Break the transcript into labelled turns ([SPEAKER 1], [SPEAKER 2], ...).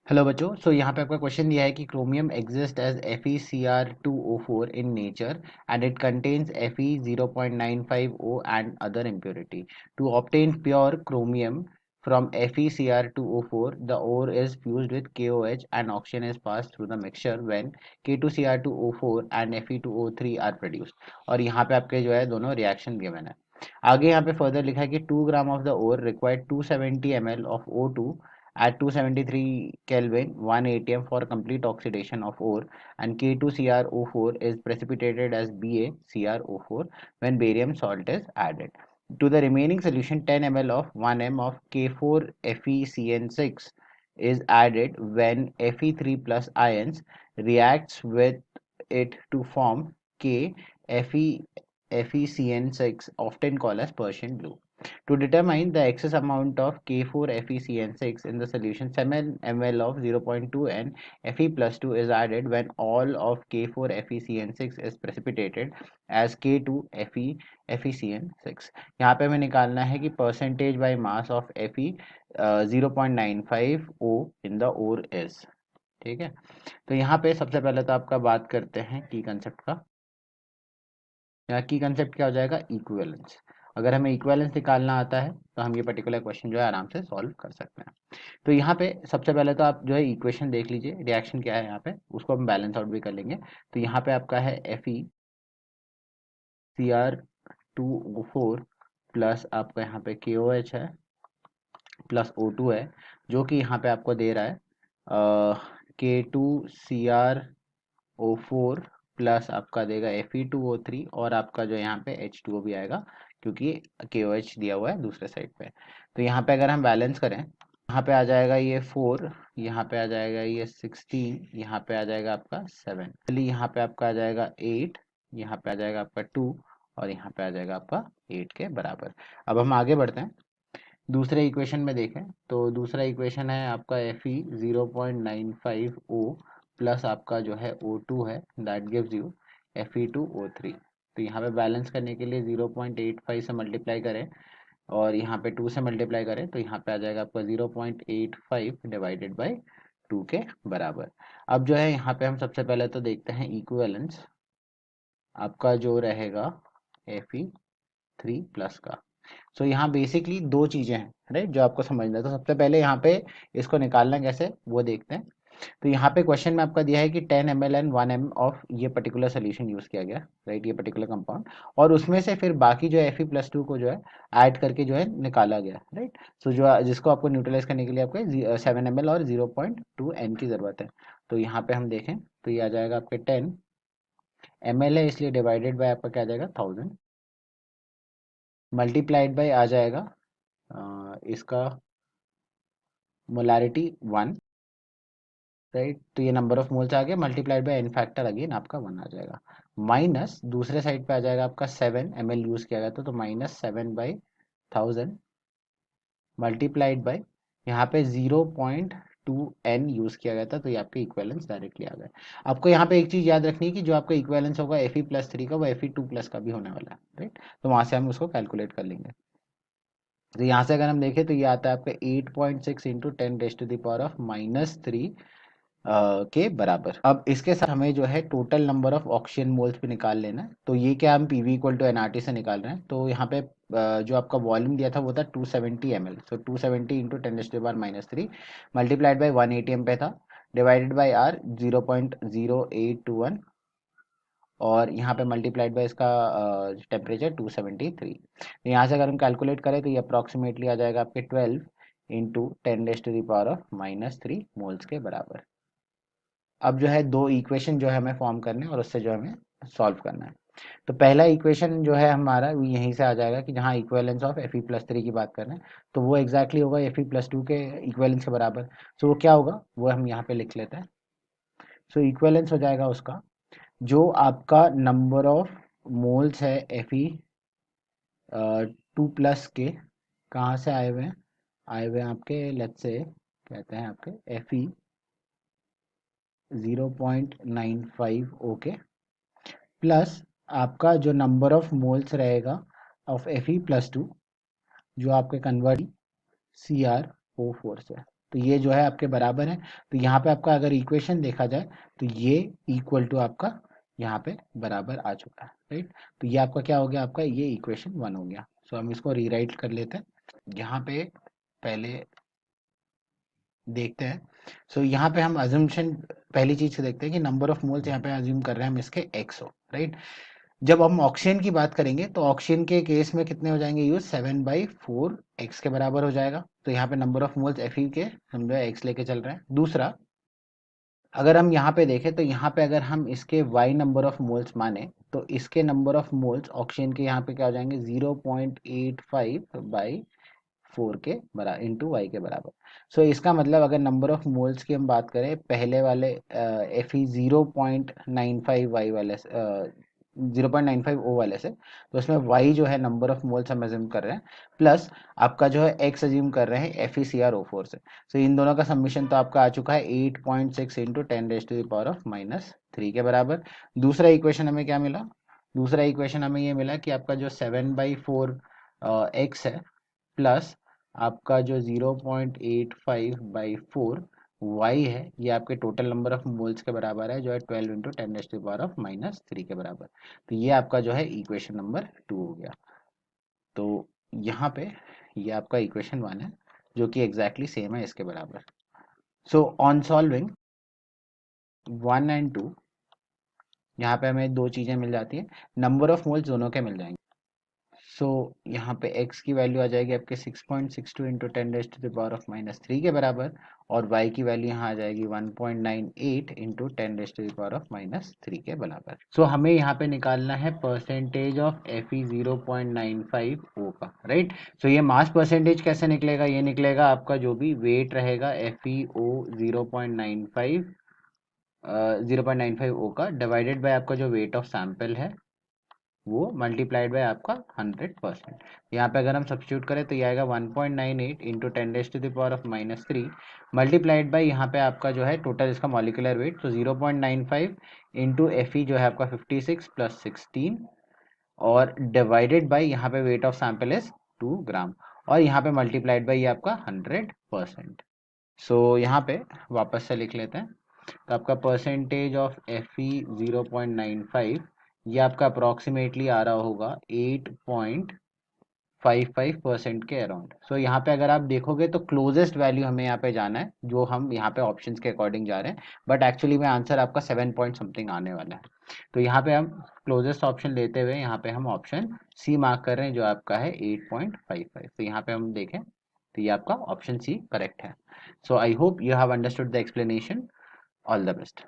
[SPEAKER 1] Hello बच्चों। यहाँ पे आपका क्वेश्चन दिया है कि chromium exist as FeCr2O4 in nature and it contains Fe0.95O and other impurity. To obtain pure chromium from FeCr2O4, the ore is fused with KOH and oxygen is passed through the mixture when K2Cr2O4 and Fe2O3 are produced. और यहाँ पे आपके जो है दोनों reaction given है। आगे यहाँ पे फर्दर लिखा है कि 2 gram of the ore required 270 ml of O2 at 273 Kelvin 1 atm for complete oxidation of ore, and K2CrO4 is precipitated as BaCrO4 when barium salt is added. To the remaining solution, 10 ml of 1 m of K4FeCN6 is added when Fe3 plus ions reacts with it to form KFeCN6, often called as Persian blue. To determine the excess amount of K4FeCN6 in the solution, 7 ml of 0.2 N Fe plus 2 is added when all of K4FeCN6 is precipitated as K2FeCN6. यहाँ पे हमें निकालना है कि percentage by mass of Fe 0.95 O in the ore is. ठीक है, तो यहाँ पे सबसे पहले तो आपका बात करते हैं की कंसेप्ट का। यहाँ की कंसेप्ट क्या हो जाएगा, इक्विवेलेंस। अगर हमें इक्विवेलेंस निकालना आता है तो हम ये पर्टिकुलर क्वेश्चन जो है आराम से सॉल्व कर सकते हैं। तो यहाँ पे सबसे पहले तो आप जो है इक्वेशन देख लीजिए, रिएक्शन क्या है यहाँ पे, उसको हम बैलेंस आउट भी कर लेंगे। तो यहाँ पे आपका है FeCr2O4 प्लस आपका यहाँ पे KOH है प्लस O2 है, जो कि यहाँ पे आपको दे रहा है K2Cr O4 प्लस आपका देगा Fe2O3 और आपका जो यहाँ पे H2O भी आएगा क्योंकि KOH दिया हुआ है दूसरे साइड पे। तो यहाँ पे अगर हम बैलेंस करें, यहाँ पे आ जाएगा ये 4, यहाँ पे आ जाएगा ये 16, यहाँ पे आ जाएगा आपका 7, चलिए यहाँ पे आपका आ जाएगा 8, यहाँ पे आ जाएगा आपका 2 और यहाँ पे आ जाएगा आपका 8 के बराबर। अब हम आगे बढ़ते हैं, दूसरे इक्वेशन में देखें तो दूसरा इक्वेशन है आपका Fe 0.95O प्लस आपका जो है O2 है, दैट गिव्स यू Fe2O3। तो यहाँ पे बैलेंस करने के लिए 0.85 से मल्टीप्लाई करें और यहाँ पे 2 से मल्टीप्लाई करें तो यहाँ पे आ जाएगा आपका 0.85 डिवाइडेड बाई 2 के बराबर। अब जो है यहाँ पे हम सबसे पहले तो देखते हैं इक्विवेलेंस आपका जो रहेगा Fe3 प्लस का। सो यहाँ बेसिकली दो चीज़ें हैं, राइट, जो आपको समझना है। तो सबसे पहले यहाँ पे इसको निकालना कैसे वो देखते हैं। तो यहाँ पे क्वेश्चन में आपका दिया है कि 10 ml एंड 1 m ऑफ ये पर्टिकुलर सोल्यूशन यूज़ किया गया, राइट, ये पर्टिकुलर कंपाउंड, और उसमें से फिर बाकी जो Fe+2 को जो है ऐड करके जो है निकाला गया, राइट। सो जो जिसको आपको न्यूट्रलाइज करने के लिए आपको 7 ml और 0.2 n की ज़रूरत है। तो यहाँ पे हम देखें तो ये आ जाएगा आपके 10 ml है, इसलिए डिवाइडेड बाय आपका क्या आ जाएगा 1000, मल्टीप्लाइड बाय आ जाएगा इसका मोलारिटी 1, राइट। तो ये नंबर ऑफ मोल्स आ गया, multiplied by an factor again आपका 1 आ जाएगा, माइनस दूसरे साइड पे आ जाएगा आपका 7 ml यूज किया गया था तो -7/1000 मल्टीप्लाइड बाय यहाँ पे 0.2 n यूज किया गया था, तो ये आपके इक्वेलेंस डायरेक्टली आ गए। आपको यहाँ पे एक चीज याद रखनी है कि जो आपका इक्वेलेंस होगा Fe+3 का वो Fe2+ का भी होने वाला है, राइट। तो वहां से हम उसको कैलकुलेट कर लेंगे। तो यहाँ से अगर हम देखें तो ये आता है आपका 8.6 इंटू 10⁻³ के बराबर। अब इसके साथ हमें जो है total number of oxygen moles भी निकाल लेना है। तो ये क्या हम PV इक्वल टू NRT से निकाल रहे हैं। तो यहाँ पे जो आपका वॉल्यूम दिया था वो था 270 ml। So 270 into 10⁻³ multiplied by 1 ATM पे था, डिवाइडेड बाई आर 0.0821 और यहाँ पे मल्टीप्लाइड बाय इसका टेम्परेचर 273। तो यहाँ से अगर हम कैलकुलेट करें तो ये अप्रॉक्सीमेटली आ जाएगा आपके 12 इंटू 10⁻³ मोल्स के बराबर। अब जो है दो इक्वेशन जो है हमें फॉर्म करने और उससे जो हमें सॉल्व करना है। तो पहला इक्वेशन जो है हमारा वो यहीं से आ जाएगा कि जहाँ इक्वेलेंस ऑफ Fe+3 की बात कर रहे हैं तो वो एग्जैक्टली होगा Fe+2 के इक्वेलेंस के बराबर। सो वो क्या होगा वो हम यहाँ पे लिख लेते हैं। सो इक्वेलेंस हो जाएगा उसका जो आपका नंबर ऑफ मोल्स है Fe2+ के, कहाँ से आए हुए हैं, आए हुए हैं आपके लेट्स से कहते हैं आपके Fe 0.95 ओके, प्लस आपका जो नंबर ऑफ मोल्स रहेगा ऑफ Fe+2 जो आपके कन्वर्ट CrO4 से। तो ये जो है आपके बराबर है। तो यहाँ पे आपका अगर इक्वेशन देखा जाए तो ये इक्वल टू आपका यहाँ पे बराबर आ चुका है, राइट। तो ये आपका क्या हो गया, आपका ये इक्वेशन 1 हो गया। सो हम इसको रीराइट कर लेते हैं। यहाँ पे पहले देखते हैं। सो यहाँ पे हम अजम्पशन पहली चीज से देखते हैं कि नंबर ऑफ मोल्स यहाँ पे अज्यूम कर रहे हैं हम इसके एक्स हो, राइट। जब हम ऑक्सीजन की बात करेंगे तो ऑक्सीजन के केस में कितने हो जाएंगे यूज, 7/4 एक्स के बराबर हो जाएगा। तो यहाँ पे नंबर ऑफ मोल्स एफ के हम जो है एक्स लेके चल रहे हैं। दूसरा, अगर हम यहाँ पे देखें तो यहाँ पे अगर हम इसके y नंबर ऑफ मोल्स माने तो इसके नंबर ऑफ मोल्स ऑक्सीजन के यहाँ पे क्या हो जाएंगे, 0.85/4 के बराबर इंटू वाई के बराबर। सो इसका मतलब अगर नंबर ऑफ मोल्स की हम बात करें पहले वाले एफ ई 0.95 वाई वाले 0.95 ओ वाले से, तो उसमें वाई जो है नंबर ऑफ मोल्स हम एज्यूम कर रहे हैं, प्लस आपका जो है एक्स एज्यूम कर रहे हैं F E C R O four से। सो इन दोनों का सबमिशन तो आपका आ चुका है 8.6 इंटू 10⁻³ के बराबर। दूसरा इक्वेशन हमें क्या मिला, दूसरा इक्वेशन हमें ये मिला कि आपका जो 7/4 एक्स है प्लस आपका जो 0.85/4 वाई है, ये आपके टोटल नंबर ऑफ मोल्स के बराबर है जो है 12 इंटू 10⁻³ के बराबर। तो ये आपका जो है इक्वेशन नंबर 2 हो गया। तो यहाँ पे ये आपका इक्वेशन 1 है जो कि एग्जैक्टली सेम है इसके बराबर। सो ऑन सॉल्विंग 1 एंड 2, यहाँ पे हमें दो चीज़ें मिल जाती हैं, नंबर ऑफ मोल्स दोनों के मिल जाएंगे। सो यहाँ पे x की वैल्यू आ जाएगी आपके 6.62 इंटू 10⁻³ के बराबर, और y की वैल्यू यहाँ आ जाएगी 1.98 इंटू 10⁻³ के बराबर। सो हमें यहाँ पे निकालना है परसेंटेज ऑफ Fe 0.95 O का, राइट। सो ये मास परसेंटेज कैसे निकलेगा, ये निकलेगा आपका जो भी वेट रहेगा FeO 0.95 O का डिवाइडेड बाय आपका जो वेट ऑफ सैंपल है वो मल्टीप्लाइड बाय आपका 100%। यहाँ पे अगर हम सब्स्टिट्यूट करें तो ये आएगा 1.98 इंटू 10⁻³ मल्टीप्लाइड बाय यहाँ पे आपका जो है टोटल इसका मॉलिकुलर वेट, तो 0.95 इंटू एफ जो है आपका 56 प्लस 16 और डिवाइडेड बाय यहाँ पे वेट ऑफ सैंपल इज 2 ग्राम, और यहाँ पे मल्टीप्लाइड बाय ये आपका 100%। सो यहाँ पे वापस से लिख लेते हैं। तो आपका परसेंटेज ऑफ एफ ई 0.95 ये आपका अप्रॉक्सीमेटली आ रहा होगा 8.55% के अराउंड। सो यहाँ पे अगर आप देखोगे तो क्लोजेस्ट वैल्यू हमें यहाँ पे जाना है, जो हम यहाँ पे ऑप्शंस के अकॉर्डिंग जा रहे हैं, बट एक्चुअली में आंसर आपका 7 पॉइंट समथिंग आने वाला है। तो यहाँ पे हम क्लोजेस्ट ऑप्शन लेते हुए यहाँ पे हम ऑप्शन सी मार्क कर रहे हैं जो आपका है 8.55। तो यहाँ पे हम देखें तो ये आपका ऑप्शन सी करेक्ट है। So I hope you have understood the explanation. All the best.